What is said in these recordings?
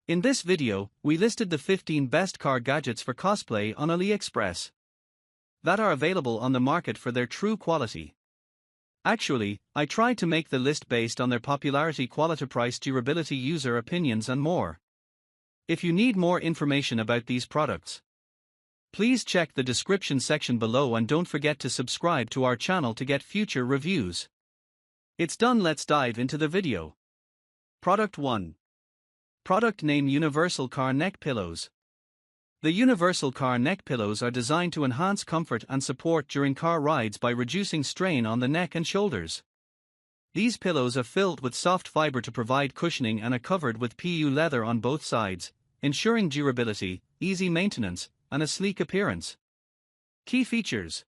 In this video, we listed the 15 best car gadgets for cosplay on AliExpress that are available on the market for their true quality. Actually, I tried to make the list based on their popularity, quality, price, durability, user opinions, and more. If you need more information about these products, please check the description section below and don't forget to subscribe to our channel to get future reviews. It's done, let's dive into the video. Product 1. Product name: Universal Car Neck Pillows. The Universal Car Neck Pillows are designed to enhance comfort and support during car rides by reducing strain on the neck and shoulders. These pillows are filled with soft fiber to provide cushioning and are covered with PU leather on both sides, ensuring durability, easy maintenance, and a sleek appearance. Key features: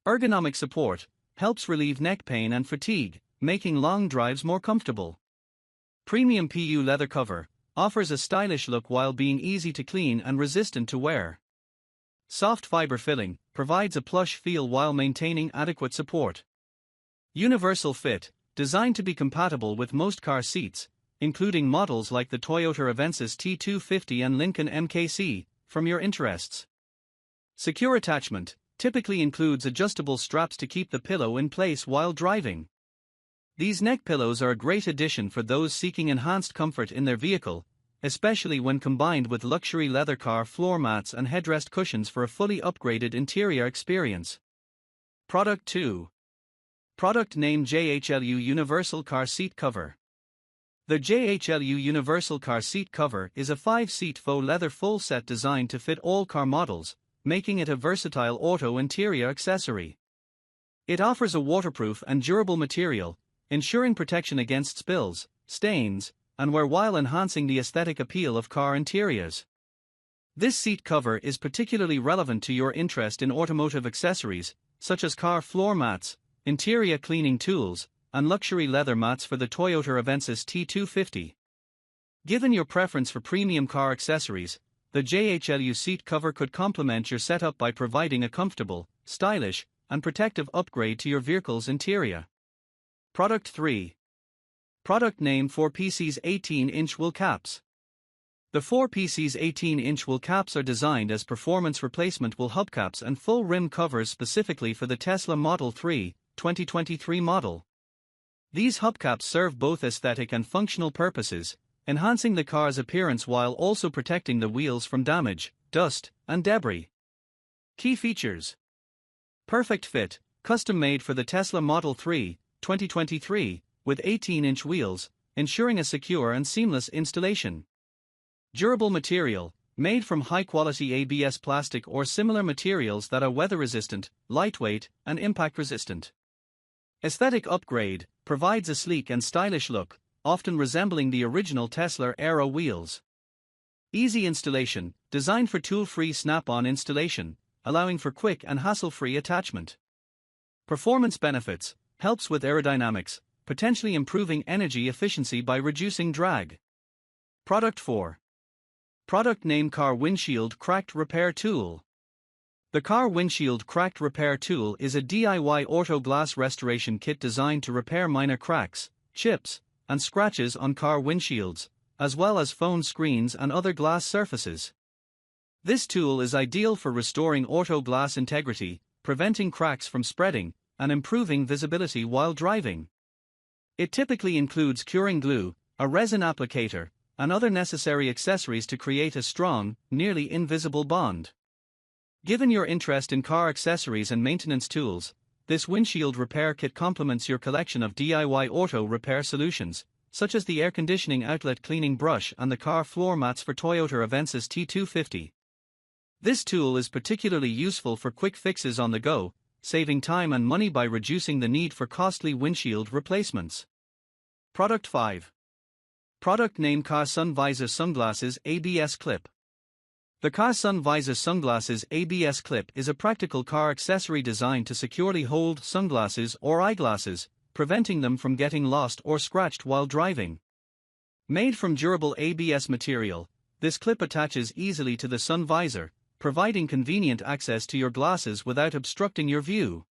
ergonomic support, helps relieve neck pain and fatigue, making long drives more comfortable. Premium PU leather cover, offers a stylish look while being easy to clean and resistant to wear. Soft fiber filling, provides a plush feel while maintaining adequate support. Universal fit, designed to be compatible with most car seats, including models like the Toyota Avensis T250 and Lincoln MKC, from your interests. Secure attachment, typically includes adjustable straps to keep the pillow in place while driving. These neck pillows are a great addition for those seeking enhanced comfort in their vehicle, especially when combined with luxury leather car floor mats and headrest cushions for a fully upgraded interior experience. Product 2. Product name: JHLU Universal Car Seat Cover. The JHLU Universal Car Seat Cover is a 5-seat faux leather full set designed to fit all car models, making it a versatile auto interior accessory. It offers a waterproof and durable material, ensuring protection against spills, stains, and wear while enhancing the aesthetic appeal of car interiors. This seat cover is particularly relevant to your interest in automotive accessories, such as car floor mats, interior cleaning tools, and luxury leather mats for the Toyota Avensis T250. Given your preference for premium car accessories, the JHLU seat cover could complement your setup by providing a comfortable, stylish, and protective upgrade to your vehicle's interior. Product 3. Product name: 4PC's 18-inch wool caps. The 4PC's 18-inch wool caps are designed as performance replacement wool hubcaps and full rim covers specifically for the Tesla Model 3, 2023 model. These hubcaps serve both aesthetic and functional purposes, enhancing the car's appearance while also protecting the wheels from damage, dust, and debris. Key features: perfect fit, custom made for the Tesla Model 3, 2023, with 18-inch wheels, ensuring a secure and seamless installation. Durable material, made from high-quality ABS plastic or similar materials that are weather-resistant, lightweight, and impact-resistant. Aesthetic upgrade, provides a sleek and stylish look, often resembling the original Tesla Aero wheels. Easy installation, designed for tool-free snap-on installation, allowing for quick and hassle-free attachment. Performance benefits, helps with aerodynamics, potentially improving energy efficiency by reducing drag. Product 4. Product name: Car Windshield Cracked Repair Tool. The Car Windshield Cracked Repair Tool is a DIY auto glass restoration kit designed to repair minor cracks, chips, and scratches on car windshields, as well as phone screens and other glass surfaces. This tool is ideal for restoring auto glass integrity, preventing cracks from spreading, and improving visibility while driving. It typically includes curing glue, a resin applicator, and other necessary accessories to create a strong, nearly invisible bond. Given your interest in car accessories and maintenance tools, this windshield repair kit complements your collection of DIY auto repair solutions, such as the air conditioning outlet cleaning brush and the car floor mats for Toyota Avensis T250. This tool is particularly useful for quick fixes on the go, saving time and money by reducing the need for costly windshield replacements. Product 5. Product name: Car Sun Visor Sunglasses ABS Clip. The Car Sun Visor Sunglasses ABS Clip is a practical car accessory designed to securely hold sunglasses or eyeglasses, preventing them from getting lost or scratched while driving. Made from durable ABS material, this clip attaches easily to the sun visor, providing convenient access to your glasses without obstructing your view.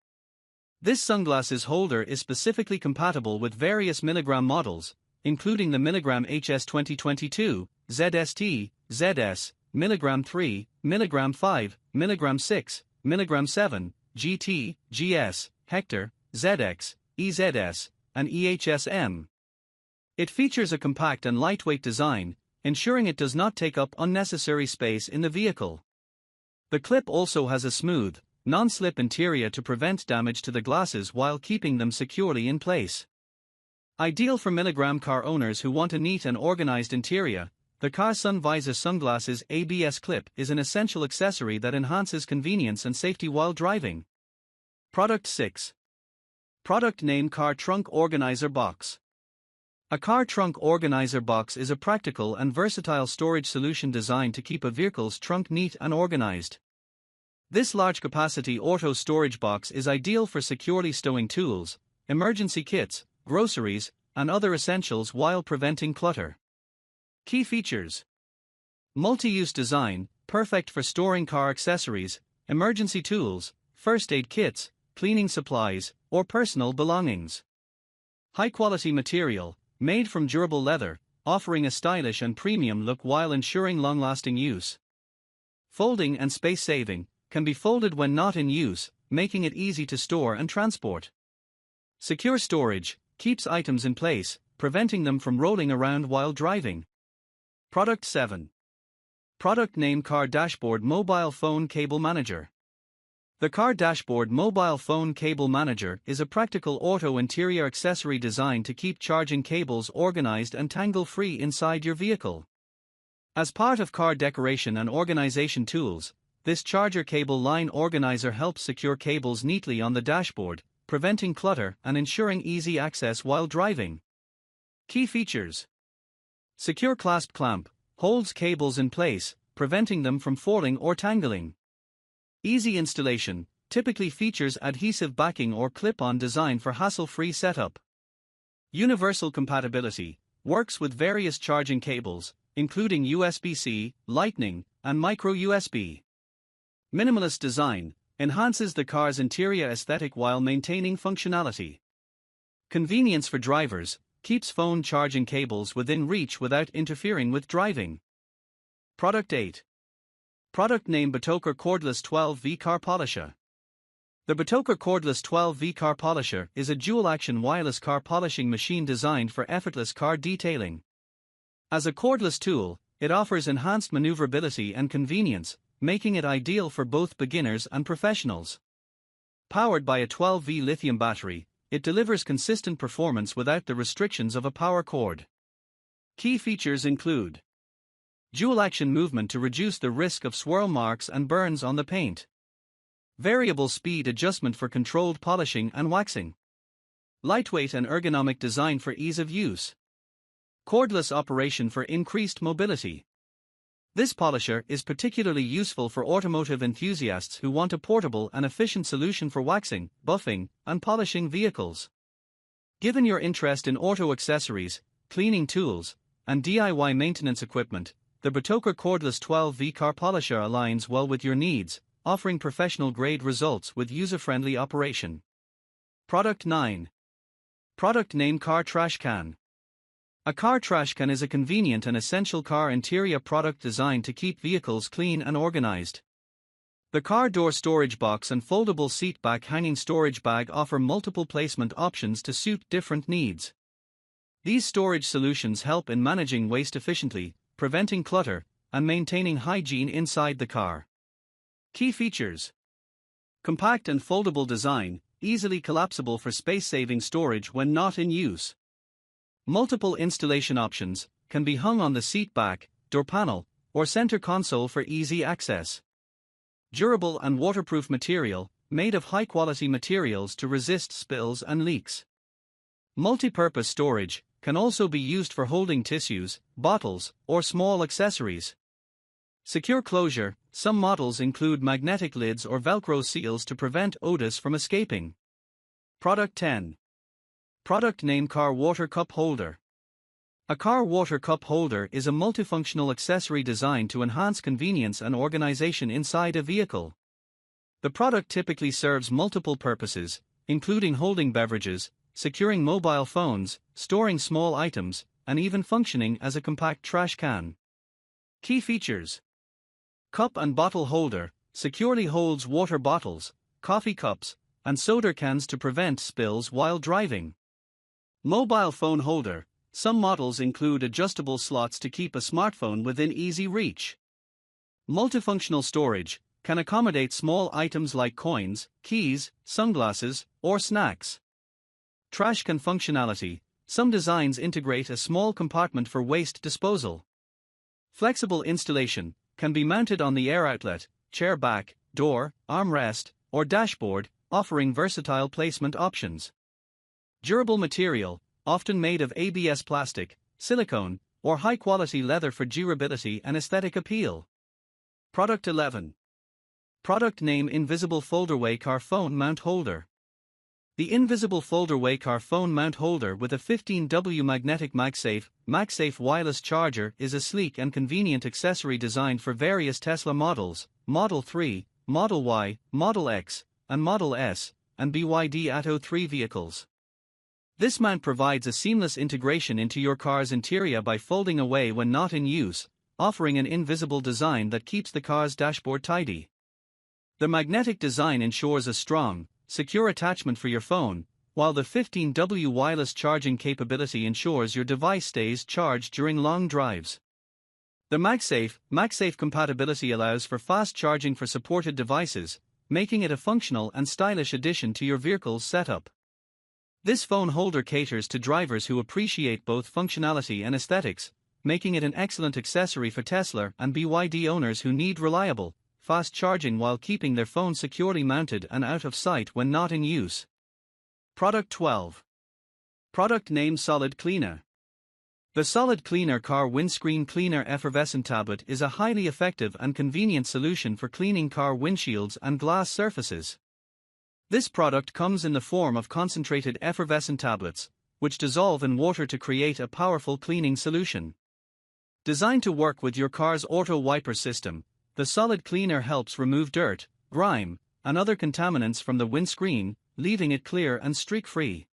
This sunglasses holder is specifically compatible with various milligram models, including the milligram HS 2022, ZST, ZS, milligram 3, milligram 5, milligram 6, milligram 7, GT, GS, Hector, ZX, EZS, and EHSM. It features a compact and lightweight design, ensuring it does not take up unnecessary space in the vehicle. The clip also has a smooth, non-slip interior to prevent damage to the glasses while keeping them securely in place. Ideal for milligram car owners who want a neat and organized interior, the Car Sun Visor Sunglasses ABS clip is an essential accessory that enhances convenience and safety while driving. Product 6. Product name: Car Trunk Organizer Box. A car trunk organizer box is a practical and versatile storage solution designed to keep a vehicle's trunk neat and organized. This large-capacity auto storage box is ideal for securely stowing tools, emergency kits, groceries, and other essentials while preventing clutter. Key features: multi-use design, perfect for storing car accessories, emergency tools, first aid kits, cleaning supplies, or personal belongings. High-quality material, made from durable leather, offering a stylish and premium look while ensuring long-lasting use. Folding and space-saving, can be folded when not in use, making it easy to store and transport. Secure storage, keeps items in place, preventing them from rolling around while driving. Product 7. Product name: Car Dashboard Mobile Phone Cable Manager. The Car Dashboard Mobile Phone Cable Manager is a practical auto interior accessory designed to keep charging cables organized and tangle-free inside your vehicle. As part of car decoration and organization tools, this charger cable line organizer helps secure cables neatly on the dashboard, preventing clutter and ensuring easy access while driving. Key features: secure clasp clamp, holds cables in place, preventing them from falling or tangling. Easy installation, typically features adhesive backing or clip-on design for hassle-free setup. Universal compatibility, works with various charging cables, including USB-C, Lightning, and micro USB. Minimalist design, enhances the car's interior aesthetic while maintaining functionality. Convenience for drivers, keeps phone charging cables within reach without interfering with driving. Product 8. Product name: Batoker Cordless 12V Car Polisher. The Batoker Cordless 12V Car Polisher is a dual-action wireless car polishing machine designed for effortless car detailing. As a cordless tool, it offers enhanced maneuverability and convenience, making it ideal for both beginners and professionals. Powered by a 12V lithium battery, it delivers consistent performance without the restrictions of a power cord. Key features include: dual-action movement to reduce the risk of swirl marks and burns on the paint. Variable speed adjustment for controlled polishing and waxing. Lightweight and ergonomic design for ease of use. Cordless operation for increased mobility. This polisher is particularly useful for automotive enthusiasts who want a portable and efficient solution for waxing, buffing, and polishing vehicles. Given your interest in auto accessories, cleaning tools, and DIY maintenance equipment, the Batoker Cordless 12V Car Polisher aligns well with your needs, offering professional-grade results with user-friendly operation. Product 9. Product name: Car Trash Can. A car trash can is a convenient and essential car interior product designed to keep vehicles clean and organized. The car door storage box and foldable seat back hanging storage bag offer multiple placement options to suit different needs. These storage solutions help in managing waste efficiently, preventing clutter, and maintaining hygiene inside the car. Key features: compact and foldable design, easily collapsible for space-saving storage when not in use. Multiple installation options, can be hung on the seat back, door panel, or center console for easy access. Durable and waterproof material, made of high-quality materials to resist spills and leaks. Multi-purpose storage, can also be used for holding tissues, bottles, or small accessories. Secure closure, some models include magnetic lids or Velcro seals to prevent odors from escaping. Product 10. Product name: Car Water Cup Holder. A car water cup holder is a multifunctional accessory designed to enhance convenience and organization inside a vehicle. The product typically serves multiple purposes, including holding beverages, securing mobile phones, storing small items, and even functioning as a compact trash can. Key features: cup and bottle holder, securely holds water bottles, coffee cups, and soda cans to prevent spills while driving. Mobile phone holder, some models include adjustable slots to keep a smartphone within easy reach. Multifunctional storage, can accommodate small items like coins, keys, sunglasses, or snacks. Trash can functionality, some designs integrate a small compartment for waste disposal. Flexible installation, can be mounted on the air outlet, chair back, door, armrest, or dashboard, offering versatile placement options. Durable material, often made of ABS plastic, silicone, or high-quality leather for durability and aesthetic appeal. Product 11. Product name: Invisible Foldaway Car Phone Mount Holder. The Invisible Foldaway Car Phone Mount Holder with a 15W magnetic MagSafe wireless charger is a sleek and convenient accessory designed for various Tesla models, Model 3, Model Y, Model X, and Model S, and BYD Atto 3 vehicles. This mount provides a seamless integration into your car's interior by folding away when not in use, offering an invisible design that keeps the car's dashboard tidy. The magnetic design ensures a strong, secure attachment for your phone, while the 15W wireless charging capability ensures your device stays charged during long drives. The MagSafe compatibility allows for fast charging for supported devices, making it a functional and stylish addition to your vehicle's setup. This phone holder caters to drivers who appreciate both functionality and aesthetics, making it an excellent accessory for Tesla and BYD owners who need reliable, fast charging while keeping their phone securely mounted and out of sight when not in use. Product 12. Product name: Solid Cleaner. The Solid Cleaner Car Windscreen Cleaner Effervescent Tablet is a highly effective and convenient solution for cleaning car windshields and glass surfaces. This product comes in the form of concentrated effervescent tablets, which dissolve in water to create a powerful cleaning solution. Designed to work with your car's auto wiper system, the Solid Cleaner helps remove dirt, grime, and other contaminants from the windscreen, leaving it clear and streak-free.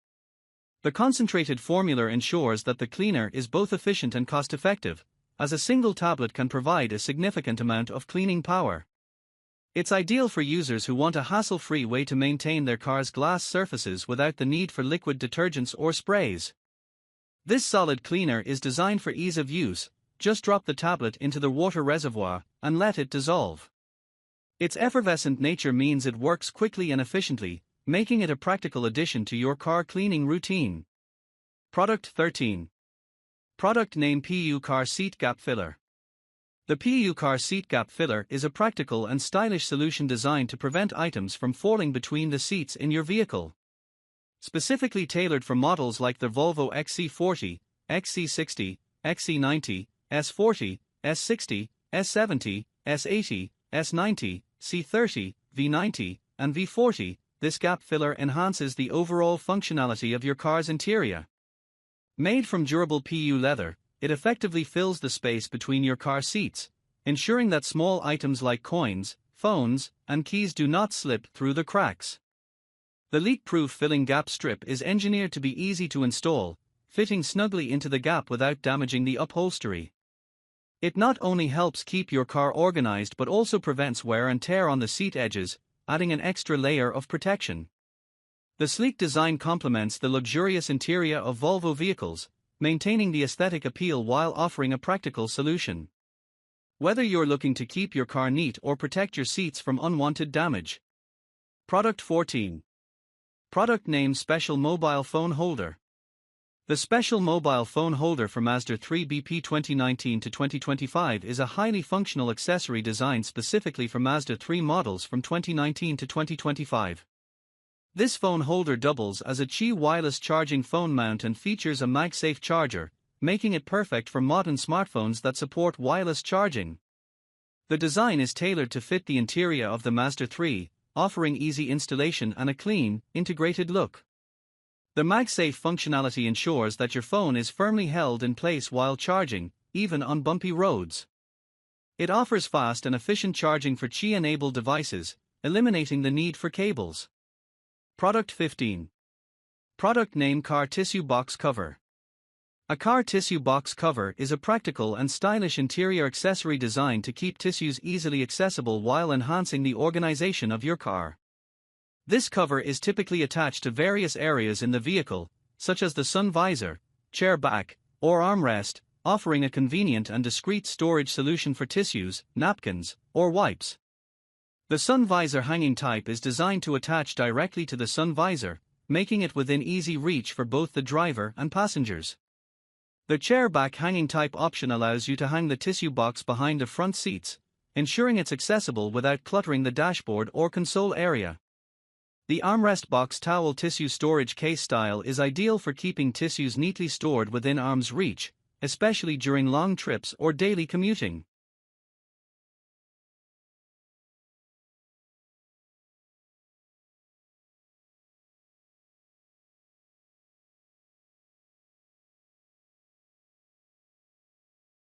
The concentrated formula ensures that the cleaner is both efficient and cost-effective, as a single tablet can provide a significant amount of cleaning power. It's ideal for users who want a hassle-free way to maintain their car's glass surfaces without the need for liquid detergents or sprays. This solid cleaner is designed for ease of use. Just drop the tablet into the water reservoir and let it dissolve. Its effervescent nature means it works quickly and efficiently, making it a practical addition to your car cleaning routine. Product 13. Product name: PU Car Seat Gap Filler. The PU Car Seat Gap Filler is a practical and stylish solution designed to prevent items from falling between the seats in your vehicle. Specifically tailored for models like the Volvo XC40, XC60, XC90, S40, S60, S70, S80, S90, C30, V90, and V40, this gap filler enhances the overall functionality of your car's interior. Made from durable PU leather, it effectively fills the space between your car seats, ensuring that small items like coins, phones, and keys do not slip through the cracks. The leak-proof filling gap strip is engineered to be easy to install, fitting snugly into the gap without damaging the upholstery. It not only helps keep your car organized but also prevents wear and tear on the seat edges, adding an extra layer of protection. The sleek design complements the luxurious interior of Volvo vehicles, maintaining the aesthetic appeal while offering a practical solution. Whether you're looking to keep your car neat or protect your seats from unwanted damage. Product 14. Product name: Special Mobile Phone Holder. The Special Mobile Phone Holder for Mazda 3 BP 2019 to 2025 is a highly functional accessory designed specifically for Mazda 3 models from 2019 to 2025. This phone holder doubles as a Qi wireless charging phone mount and features a MagSafe charger, making it perfect for modern smartphones that support wireless charging. The design is tailored to fit the interior of the Mazda 3, offering easy installation and a clean, integrated look. The MagSafe functionality ensures that your phone is firmly held in place while charging, even on bumpy roads. It offers fast and efficient charging for Qi-enabled devices, eliminating the need for cables. Product 15. Product name: Car Tissue Box Cover. A car tissue box cover is a practical and stylish interior accessory designed to keep tissues easily accessible while enhancing the organization of your car. This cover is typically attached to various areas in the vehicle, such as the sun visor, chair back, or armrest, offering a convenient and discreet storage solution for tissues, napkins, or wipes. The sun visor hanging type is designed to attach directly to the sun visor, making it within easy reach for both the driver and passengers. The chair back hanging type option allows you to hang the tissue box behind the front seats, ensuring it's accessible without cluttering the dashboard or console area. The armrest box towel tissue storage case style is ideal for keeping tissues neatly stored within arm's reach, especially during long trips or daily commuting.